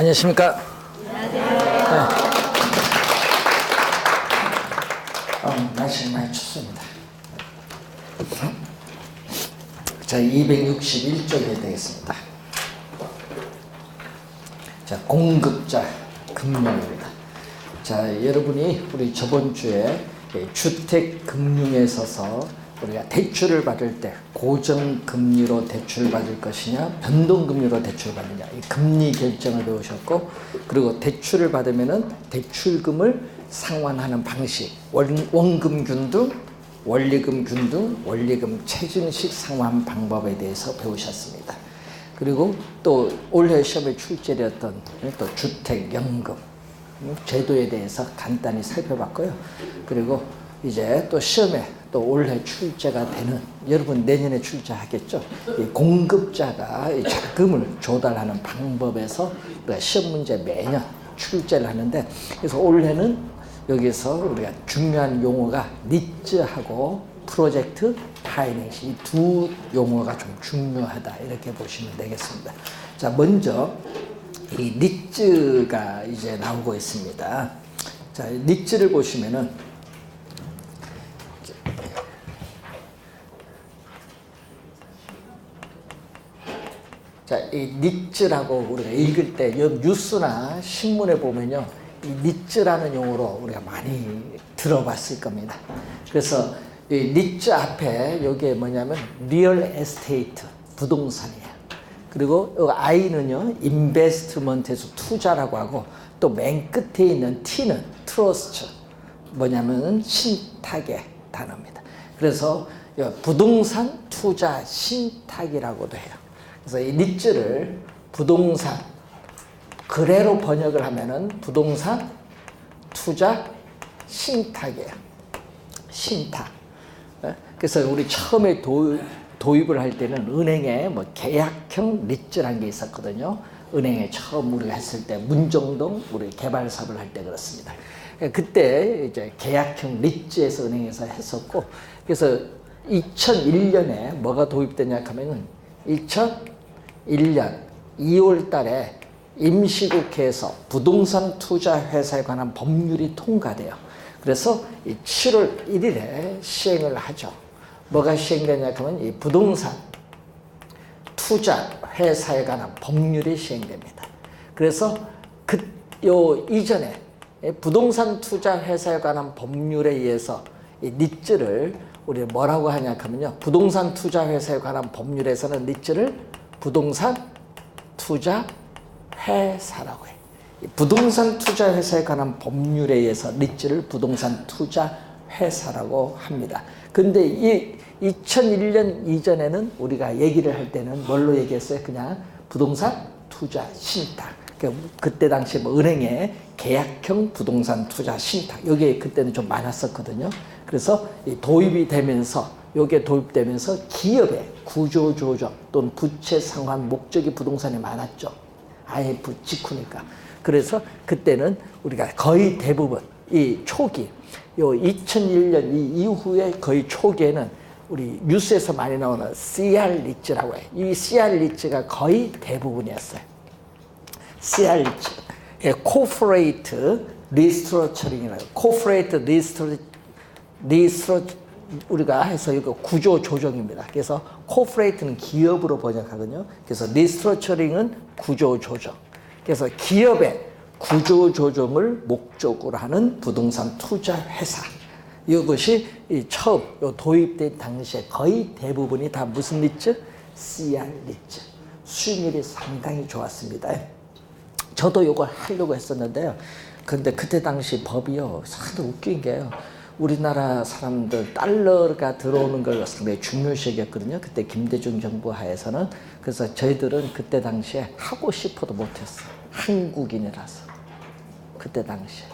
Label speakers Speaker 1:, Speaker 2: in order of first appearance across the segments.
Speaker 1: 안녕하십니까?
Speaker 2: 안녕하세요.
Speaker 1: 날씨 많이 춥습니다. 자, 261쪽에 되겠습니다. 자, 공급자 금융입니다. 자, 여러분이 우리 저번 주에 주택 금융에 있어서 우리가 대출을 받을 때 고정금리로 대출 받을 것이냐 변동금리로 대출 받느냐 이 금리 결정을 배우셨고, 그리고 대출을 받으면은 대출금을 상환하는 방식, 원금 균등, 원리금 균등, 원리금 체증식 상환 방법에 대해서 배우셨습니다. 그리고 또 올해 시험에 출제되었던 또 주택연금 제도에 대해서 간단히 살펴봤고요. 그리고 이제 또 시험에 또 올해 출제가 되는, 여러분 내년에 출제하겠죠? 이 공급자가 이 자금을 조달하는 방법에서 우리가 시험 문제 매년 출제를 하는데, 그래서 올해는 여기서 우리가 중요한 용어가 니즈하고 프로젝트 파이낸싱, 이 두 용어가 좀 중요하다 이렇게 보시면 되겠습니다. 자, 먼저 이 니즈가 이제 나오고 있습니다. 자, 니즈를 보시면은 자, 이 니즈라고 우리가 읽을 때 뉴스나 신문에 보면요, 이 니즈라는 용어로 우리가 많이 들어봤을 겁니다. 그래서 이 니즈 앞에 여기에 뭐냐면 리얼 에스테이트, 부동산이에요. 그리고 이 I는요, 인베스트먼트에서 투자라고 하고, 또 맨 끝에 있는 T는 트러스트, 뭐냐면 신탁의 단어입니다. 그래서 부동산 투자 신탁이라고도 해요. 그래서 이 니즈를 부동산 거래로 번역을 하면은 부동산 투자 신탁이에요. 신탁. 그래서 우리 처음에 도입을 할 때는 은행에 뭐 계약형 니즈라는 게 있었거든요. 은행에 처음 우리가 했을 때 문정동 우리 개발 사업을 할 때 그렇습니다. 그때 이제 계약형 니즈에서 은행에서 했었고, 그래서 2001년에 뭐가 도입되냐 하면은 2001년 2월 달에 임시국회에서 부동산 투자 회사에 관한 법률이 통과돼요. 그래서 7월 1일에 시행을 하죠. 뭐가 시행되냐 하면 이 부동산 투자 회사에 관한 법률이 시행됩니다. 그래서 요 이전에 부동산 투자 회사에 관한 법률에 의해서 이 니즈를 우리 뭐라고 하냐 하면요, 부동산 투자 회사에 관한 법률에서는 니즈를 부동산 투자 회사라고 해요. 부동산 투자 회사에 관한 법률에 의해서 니즈를 부동산 투자 회사라고 합니다. 근데 이 2001년 이전에는 우리가 얘기를 할 때는 뭘로 얘기했어요? 그냥 부동산 투자 신탁. 그때 당시 뭐 은행에 계약형 부동산 투자 신탁, 여기에 그때는 좀 많았었거든요. 그래서 이 도입이 되면서, 요게 도입되면서 기업의 구조 조정 또는 부채 상환 목적이 부동산이 많았죠. IMF 직후니까. 그래서 그때는 우리가 거의 대부분 이 초기, 요 2001년 이 이후에 거의 초기에는 우리 뉴스에서 많이 나오는 CR 니즈라고 해요. 이 CR 니즈가 거의 대부분이었어요. CR 니즈, 코퍼레이트 리스트러처링이라고, 코퍼레이트 리스트러 우리가 해서 이거 구조 조정입니다. 그래서 코퍼레이트는 기업으로 번역하거든요. 그래서 리스트러처링은 구조 조정. 그래서 기업의 구조 조정을 목적으로 하는 부동산 투자 회사. 이것이 처음 도입된 당시에 거의 대부분이 다 무슨 니즈? CR 니즈. 수익률이 상당히 좋았습니다. 저도 이걸 하려고 했었는데요. 근데 그때 당시 법이요, 상당히 웃긴 게요, 우리나라 사람들 달러가 들어오는 걸 상당히 중요시 여겼거든요. 그때 김대중 정부 하에서는. 그래서 저희들은 그때 당시에 하고 싶어도 못했어요. 한국인이라서. 그때 당시에.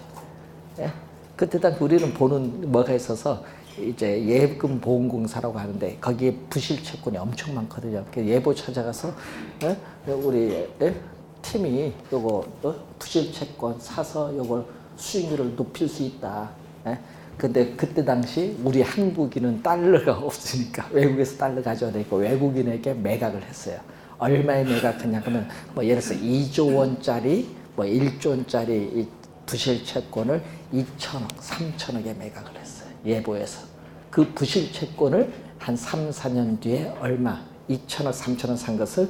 Speaker 1: 예? 그때 당시 우리는 보는 뭐가 있어서 이제 예금보험공사라고 하는데 거기에 부실 채권이 엄청 많거든요. 예보 찾아가서 우리 팀이 요거 부실 채권 사서 요걸 수익률을 높일 수 있다. 근데 그때 당시 우리 한국인은 달러가 없으니까 외국에서 달러 가져야 되니까 외국인에게 매각을 했어요. 얼마에 매각했냐 하면 뭐 예를 들어서 2조 원짜리 뭐 1조원짜리 이 부실 채권을 2천억, 3천억에 매각을 했어요. 예보에서. 그 부실 채권을 한 3, 4년 뒤에 얼마 2천억, 3천억 산 것을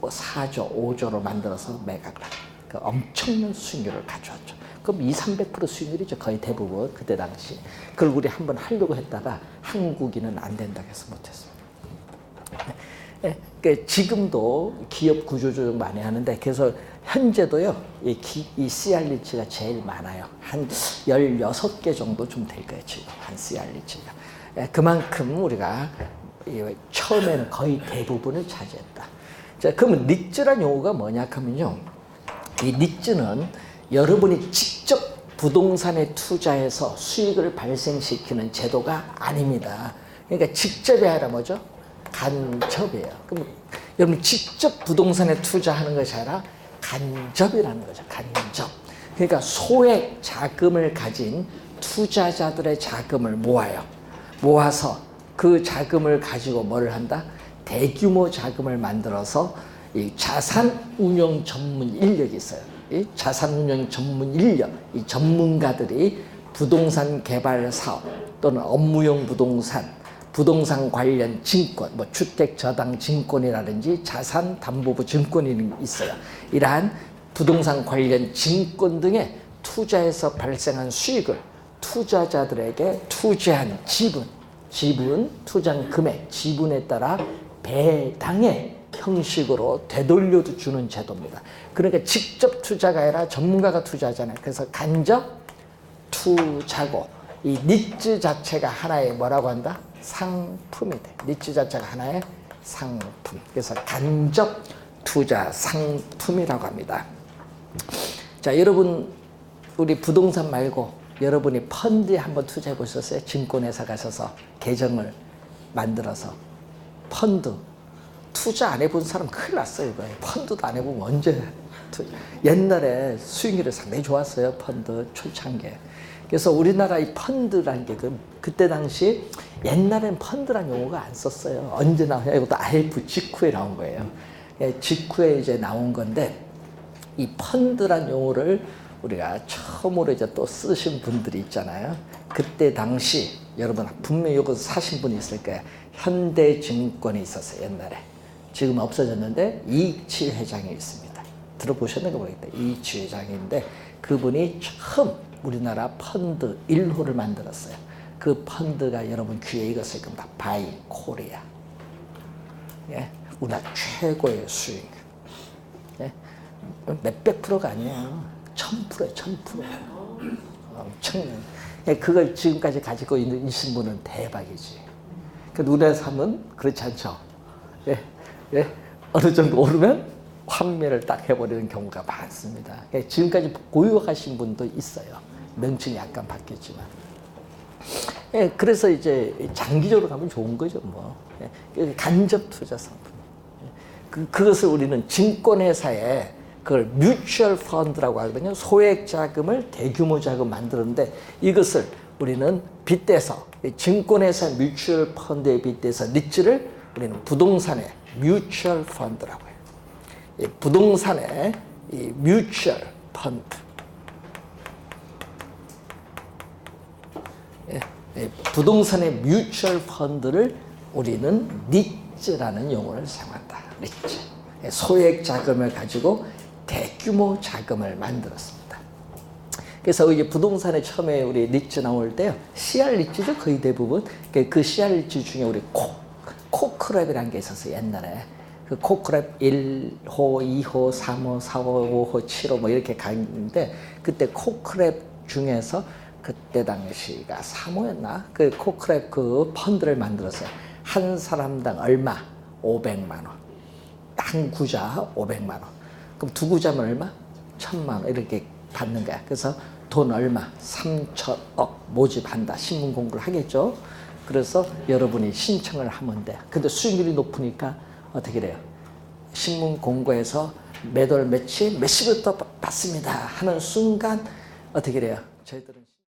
Speaker 1: 4조, 5조로 만들어서 매각을 하고 그 엄청난 수익률을 가져왔죠. 그럼 300% 수익률이죠. 거의 대부분 그때 당시. 그걸 우리 한번 하려고 했다가 한국인은 안 된다고 해서 못했습니다. 지금도 기업 구조조정 많이 하는데 그래서 현재도요 이 CR리츠가 제일 많아요. 한 16개 정도 좀 될 거예요. 지금 한 CR리츠가. 그만큼 우리가 처음에는 거의 대부분을 차지했다. 자, 그러면 리츠란 용어가 뭐냐 하면요. 이 리츠는 여러분이 직접 부동산에 투자해서 수익을 발생시키는 제도가 아닙니다. 그러니까 직접이 아니라 뭐죠? 간접이에요. 그럼 여러분 직접 부동산에 투자하는 것이 아니라 간접이라는 거죠. 간접. 그러니까 소액 자금을 가진 투자자들의 자금을 모아요. 모아서 그 자금을 가지고 뭘 한다? 대규모 자금을 만들어서 이 자산 운용 전문 인력이 있어요. 이 자산 운용 전문 인력, 이 전문가들이 부동산 개발 사업 또는 업무용 부동산 관련 증권, 뭐 주택저당 증권이라든지 자산담보부 증권이 있어요. 이러한 부동산 관련 증권 등에 투자해서 발생한 수익을 투자자들에게 투자한 지분, 투자한 금액, 지분에 따라 배당의 형식으로 되돌려 주는 제도입니다. 그러니까 직접 투자가 아니라 전문가가 투자하잖아요. 그래서 간접 투자고 이 니츠 자체가 하나의 뭐라고 한다? 상품이 돼. 니츠 자체가 하나의 상품. 그래서 간접 투자 상품이라고 합니다. 자, 여러분 우리 부동산 말고 여러분이 펀드에 한번 투자해 보셨어요? 증권회사 가셔서 계정을 만들어서 펀드 투자 안 해본 사람 큰일 났어요. 이거. 펀드도 안 해보면 언제 옛날에 수익률이 상당히 좋았어요. 펀드 초창기에. 그래서 우리나라 이 펀드라는 게 그때 당시 옛날엔 펀드라는 용어가 안 썼어요. 언제 나오냐? 이것도 IF 직후에 나온 거예요. 직후에 이제 나온 건데 이 펀드란 용어를 우리가 처음으로 이제 또 쓰신 분들이 있잖아요. 그때 당시 여러분 분명히 이거 사신 분이 있을 거예요. 현대증권이 있었어요. 옛날에. 지금 없어졌는데 이익치 회장이 있습니다. 들어보셨는가 모르겠다. 이익치 회장인데 그분이 처음 우리나라 펀드 1호를 만들었어요. 그 펀드가 여러분 귀에 익었을 겁니다. 바이 코리아. 예, 우리나라 최고의 수익. 예, 몇백 프로가 아니에요. 1000%예요. 1000%. 엄청난. 예, 그걸 지금까지 가지고 있는 분은 대박이지. 그 우리나라에서 하면 그렇지 않죠. 예, 예, 어느 정도 오르면 환매를 딱 해버리는 경우가 많습니다. 예, 지금까지 보유하신 분도 있어요. 명칭이 약간 바뀌었지만. 예, 그래서 이제 장기적으로 가면 좋은 거죠, 뭐. 예, 간접 투자 상품. 예, 그것을 우리는 증권회사에 그걸 뮤추얼 펀드라고 하거든요. 소액 자금을 대규모 자금 만드는데 이것을 우리는 빗대서 증권회사 뮤추얼 펀드에 빗대서 리츠를 우리는 부동산의 뮤추얼 펀드라고 해요. 이 부동산의 이 뮤추얼 펀드. 예, 부동산의 뮤추얼 펀드를 우리는 리츠라는 용어를 사용한다. 리츠. 예, 소액 자금을 가지고 대규모 자금을 만들었습니다. 그래서 이제 부동산에 처음에 우리 리츠 나올 때요. CR 리츠죠. 거의 대부분. 그 CR 리츠 중에 우리 코크랩이라는 게 있었어요. 옛날에. 그 코크랩 1호, 2호, 3호, 4호, 5호, 7호 뭐 이렇게 가 있는데 그때 코크랩 중에서 그때 당시가 3호였나? 그 코크랩 그 펀드를 만들었어요. 한 사람당 얼마? 500만 원. 한 구자 500만 원. 그럼 두 구자면 얼마? 1000만 원 이렇게 받는 거야. 그래서 돈 얼마? 3천억 모집한다. 신문 공부를 하겠죠. 그래서 여러분이 신청을 하면 돼. 근데 수익률이 높으니까 어떻게 돼요? 신문 공고에서 몇 월 며칠 몇 시부터 받습니다 하는 순간 어떻게 돼요? 저희들은